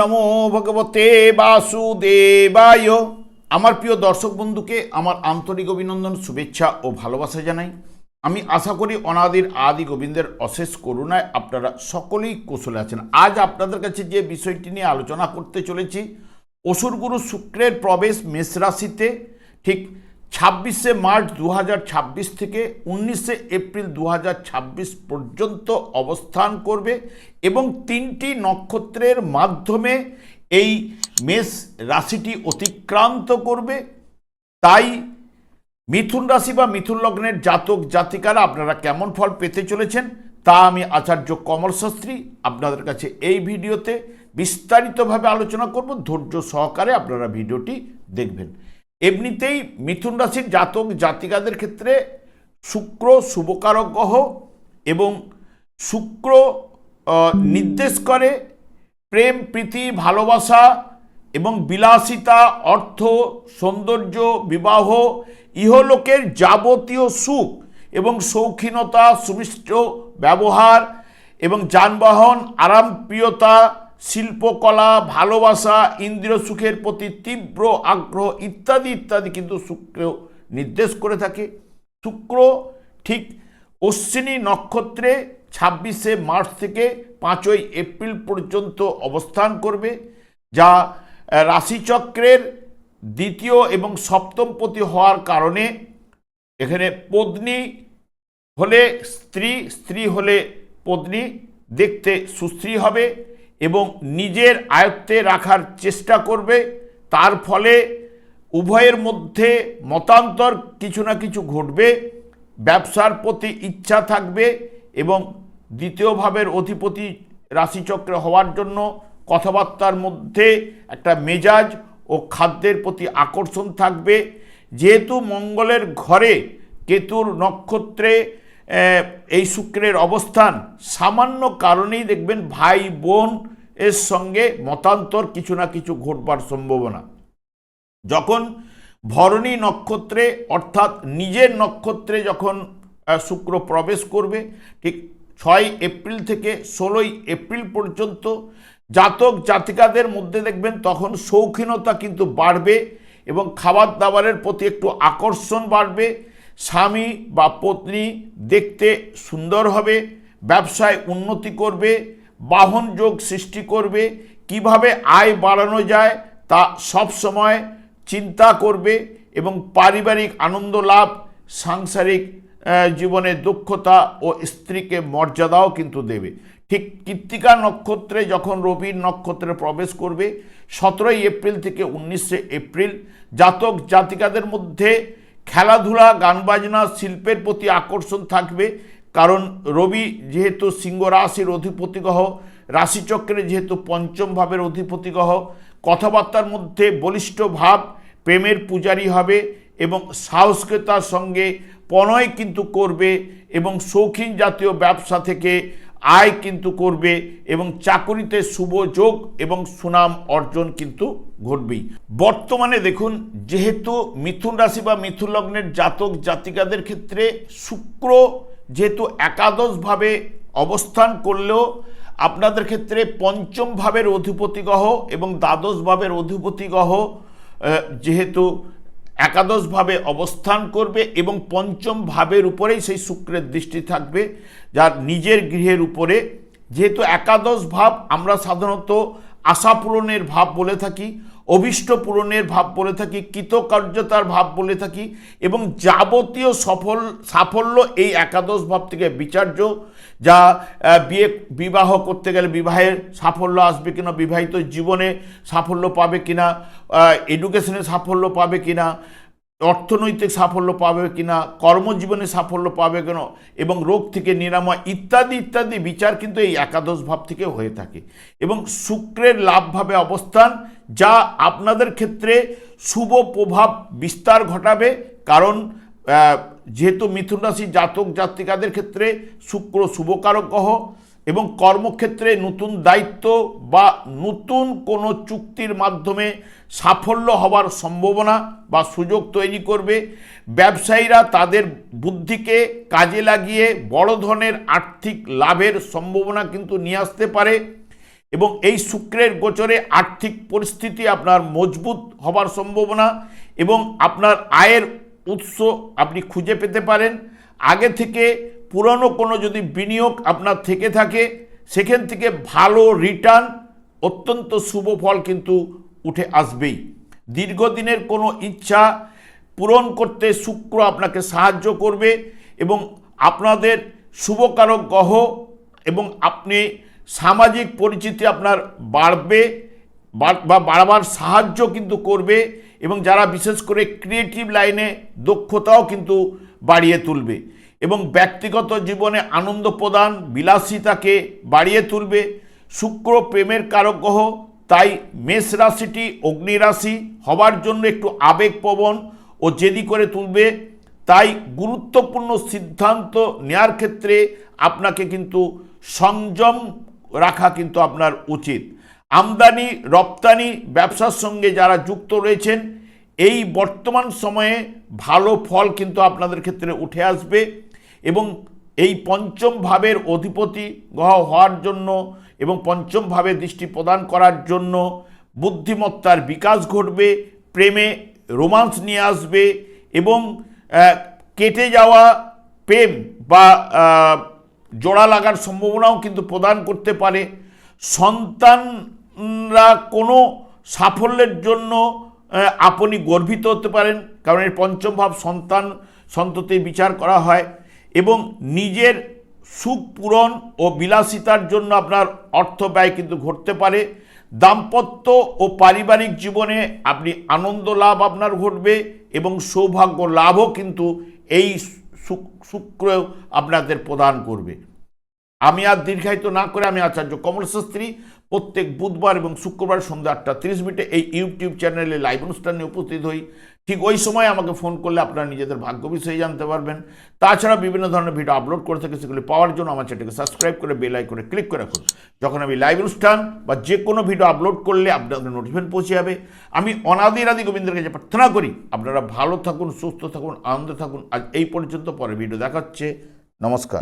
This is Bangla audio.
নমো ভগবতে বাসুদেবায়। আমার প্রিয় দর্শক বন্ধুকে আমার আন্তরিক অভিনন্দন, শুভেচ্ছা ও ভালোবাসা জানাই। আমি আশা করি অনাদির আদি গোবিন্দের অশেষ করুণায় আপনারা সকলেই কুশলে আছেন। আজ আপনাদের কাছে যে বিষয়টি নিয়ে আলোচনা করতে চলেছি, অসুরগুরু শুক্রের প্রবেশ মেষ রাশিতে ঠিক 26শে মার্চ 2026 থেকে 19শে এপ্রিল 2026 পর্যন্ত অবস্থান করবে এবং 3টি নক্ষত্রের মাধ্যমে এই মেষ রাশিটি অতিক্রান্ত করবে। তাই মিথুন রাশি বা মিথুন লগ্নের জাতক জাতিকারা আপনারা কেমন ফল পেতে চলেছেন তা আমি আচার্য কমল শাস্ত্রী আপনাদের কাছে এই ভিডিওতে বিস্তারিতভাবে আলোচনা করব। ধৈর্য সহকারে আপনারা ভিডিওটি দেখবেন। এমনিতেই মিথুন রাশির জাতক জাতিকাদের ক্ষেত্রে শুক্র শুভকারক গ্রহ এবং শুক্র নির্দেশ করে প্রেম, প্রীতি, ভালোবাসা এবং বিলাসিতা, অর্থ, সৌন্দর্য, বিবাহ, ইহলোকের যাবতীয় সুখ এবং শৌখিনতা, সুমিষ্ট ব্যবহার এবং যানবাহন, আরামপ্রিয়তা, শিল্পকলা, ভালোবাসা, ইন্দ্রিয় সুখের প্রতি তীব্র আগ্রহ ইত্যাদি ইত্যাদি কিন্তু শুক্র নির্দেশ করে থাকে। শুক্র ঠিক অশ্বিনী নক্ষত্রে 26শে মার্চ থেকে 5ই এপ্রিল পর্যন্ত অবস্থান করবে, যা রাশিচক্রের দ্বিতীয় এবং সপ্তম পতি হওয়ার কারণে এখানে পত্নী হলে স্ত্রী, স্ত্রী হলে পত্নী দেখতে সুশ্রী হবে এবং নিজের আয়ত্তে রাখার চেষ্টা করবে। তার ফলে উভয়ের মধ্যে মতান্তর কিছু না কিছু ঘটবে। ব্যবসার প্রতি ইচ্ছা থাকবে এবং দ্বিতীয় ভাবের অধিপতি রাশিচক্রে হওয়ার জন্য কথাবার্তার মধ্যে একটা মেজাজ ও খাদ্যের প্রতি আকর্ষণ থাকবে। যেহেতু মঙ্গলের ঘরে কেতুর নক্ষত্রে এই শুক্রের অবস্থান, সামান্য কারণেই দেখবেন ভাই বোন এর সঙ্গে মতান্তর কিছু না কিছু ঘটবার সম্ভাবনা। যখন ভরণী নক্ষত্রে অর্থাৎ নিজের নক্ষত্রে যখন শুক্র প্রবেশ করবে ঠিক 6 এপ্রিল থেকে 16 এপ্রিল পর্যন্ত জাতক জাতিকাদের মধ্যে দেখবেন তখন শৌখিনতা কিন্তু বাড়বে এবং খাবার দাবারের প্রতি একটু আকর্ষণ বাড়বে। স্বামী বা পত্নী দেখতে সুন্দর হবে, ব্যবসায় উন্নতি করবে, বাহন যোগ সৃষ্টি করবে, কিভাবে আয় বাড়ানো যায় তা সব সময় চিন্তা করবে এবং পারিবারিক আনন্দ লাভ, সাংসারিক জীবনে দক্ষতা ও স্ত্রীকে মর্যাদাও কিন্তু দেবে। ঠিক কৃত্তিকা নক্ষত্রে যখন রবির নক্ষত্রে প্রবেশ করবে 17 এপ্রিল থেকে 19শে এপ্রিল, জাতক জাতিকাদের মধ্যে খেলাধুলা, গান বাজনা, শিল্পের প্রতি আকর্ষণ থাকবে। কারণ রবি যেহেতু সিংহ রাশির অধিপতি গ্রহ, রাশিচক্রে যেহেতু পঞ্চম ভাবের অধিপতি গ্রহ, কথাবার্তার মধ্যে বলিষ্ঠ ভাব, প্রেমের পূজারী হবে এবং সাহসিকতার সঙ্গে প্রণয় কিন্তু করবে এবং শৌখিন জাতীয় ব্যবসা থেকে আয় কিন্তু করবে এবং চাকরিতে শুভ যোগ এবং সুনাম অর্জন কিন্তু ঘটবেই। বর্তমানে দেখুন, যেহেতু মিথুন রাশি বা মিথুন লগ্নের জাতক জাতিকাদের ক্ষেত্রে শুক্র যেহেতু একাদশভাবে অবস্থান করলেও আপনাদের ক্ষেত্রে পঞ্চম ভাবের অধিপতি গ্রহ এবং দ্বাদশ ভাবের অধিপতি গ্রহ যেহেতু একাদশভাবে অবস্থান করবে এবং পঞ্চম ভাবের উপরেই সেই শুক্রের দৃষ্টি থাকবে, যার নিজের গৃহের উপরে। যেহেতু একাদশ ভাব আমরা সাধারণত আশা পূরণের ভাব বলে থাকি, অভীষ্ট পূরণের ভাব বলে থাকি, কৃতকার্যতার ভাব বলে থাকি এবং যাবতীয় সাফল্য এই একাদশ ভাব থেকে বিচার্য। যা বিবাহ করতে গেলে বিবাহের সাফল্য আসবে কিনা, বিবাহিত জীবনে সাফল্য পাবে কিনা, এডুকেশনে সাফল্য পাবে কিনা, অর্থনৈতিক সাফল্য পাবে কিনা, কর্মজীবনে সাফল্য পাবে কেন এবং রোগ থেকে নিরাময় ইত্যাদি ইত্যাদি বিচার কিন্তু এই একাদশ ভাব থেকে হয়ে থাকে। এবং শুক্রের লাভভাবে অবস্থান যা আপনাদের ক্ষেত্রে শুভ প্রভাব বিস্তার ঘটাবে। কারণ যেহেতু মিথুন রাশি জাতক জাতিকাদের ক্ষেত্রে শুক্র শুভকারক গ্রহ এবং কর্মক্ষেত্রে নতুন দায়িত্ব বা নতুন কোনো চুক্তির মাধ্যমে সাফল্য হওয়ার সম্ভাবনা বা সুযোগ তৈরি করবে। ব্যবসায়ীরা তাদের বুদ্ধিকে কাজে লাগিয়ে বড় ধরনের আর্থিক লাভের সম্ভাবনা কিন্তু নিয়ে আসতে পারে এবং এই শুক্রের গোচরে আর্থিক পরিস্থিতি আপনার মজবুত হবার সম্ভাবনা এবং আপনার আয়ের উৎস আপনি খুঁজে পেতে পারেন। আগে থেকে পুরনো কোনো যদি বিনিয়োগ আপনার থেকে থাকে সেখান থেকে ভালো রিটার্ন, অত্যন্ত শুভ ফল কিন্তু উঠে আসবেই। দীর্ঘদিনের কোনো ইচ্ছা পূরণ করতে শুক্র আপনাকে সাহায্য করবে এবং আপনাদের শুভকারক গ্রহ এবং আপনি সামাজিক পরিচিতি আপনার বাড়বে বা বাড়াবার সাহায্য কিন্তু করবে এবং যারা বিশেষ করে ক্রিয়েটিভ লাইনে দক্ষতাও কিন্তু বাড়িয়ে তুলবে এবং ব্যক্তিগত জীবনে আনন্দ প্রদান, বিলাসিতাকে বাড়িয়ে তুলবে। শুক্র প্রেমের কারক গ্রহ, তাই মেষ রাশিটি অগ্নি রাশি হবার জন্য একটু আবেগপ্রবণ ও জেদি করে তুলবে। তাই গুরুত্বপূর্ণ সিদ্ধান্ত নেওয়ার ক্ষেত্রে আপনাকে কিন্তু সংযম রাখা কিন্তু আপনার উচিত। আমদানি রপ্তানি ব্যবসার সঙ্গে যারা যুক্ত রয়েছেন এই বর্তমান সময়ে ভালো ফল কিন্তু আপনাদের ক্ষেত্রে উঠে আসবে এবং এই পঞ্চম ভাবের অধিপতি গ্রহ হওয়ার জন্য এবং পঞ্চম ভাবে দৃষ্টি প্রদান করার জন্য বুদ্ধিমত্তার বিকাশ ঘটবে, প্রেমে রোমান্স নিয়ে আসবে এবং কেটে যাওয়া প্রেম বা জোড়া লাগার সম্ভাবনাও কিন্তু প্রদান করতে পারে। সন্তানরা কোনো সাফল্যের জন্য আপনি গর্বিত হতে পারেন, কারণ এর পঞ্চম ভাব সন্ততির বিচার করা হয় এবং নিজের সুখ পূরণ ও বিলাসিতার জন্য আপনার অর্থ ব্যয় কিন্তু ঘটতে পারে। দাম্পত্য ও পারিবারিক জীবনে আপনি আনন্দ লাভ আপনার ঘটবে এবং সৌভাগ্য লাভও কিন্তু এই শুক্র আপনাদের প্রদান করবে। আমি আর দীর্ঘায়িত না করে আমি আচার্য কমল শাস্ত্রী প্রত্যেক বুধবার এবং শুক্রবার সন্ধ্যা 8:30 এই ইউটিউব চ্যানেলে লাইভ অনুষ্ঠানে উপস্থিত হই। ঠিক ওই সময় আমাকে ফোন করলে আপনারা নিজেদের ভাগ্য বিষয়ে জানতে পারবেন। তাছাড়া বিভিন্ন ধরনের ভিডিও আপলোড করে থাকে, সেগুলি পাওয়ার জন্য আমার চ্যানেলকে সাবস্ক্রাইব করে বেল আইকনে ক্লিক করে রাখুন। যখন আমি লাইভ অনুষ্ঠান বা যে কোনো ভিডিও আপলোড করলে আপনাদের নোটিফিকেশন পৌঁছে যাবে। আমি অনাদি গোবিন্দের কাছে প্রার্থনা করি আপনারা ভালো থাকুন, সুস্থ থাকুন, আনন্দে থাকুন। আজ এই পর্যন্ত, পরে ভিডিও দেখাচ্ছে। নমস্কার।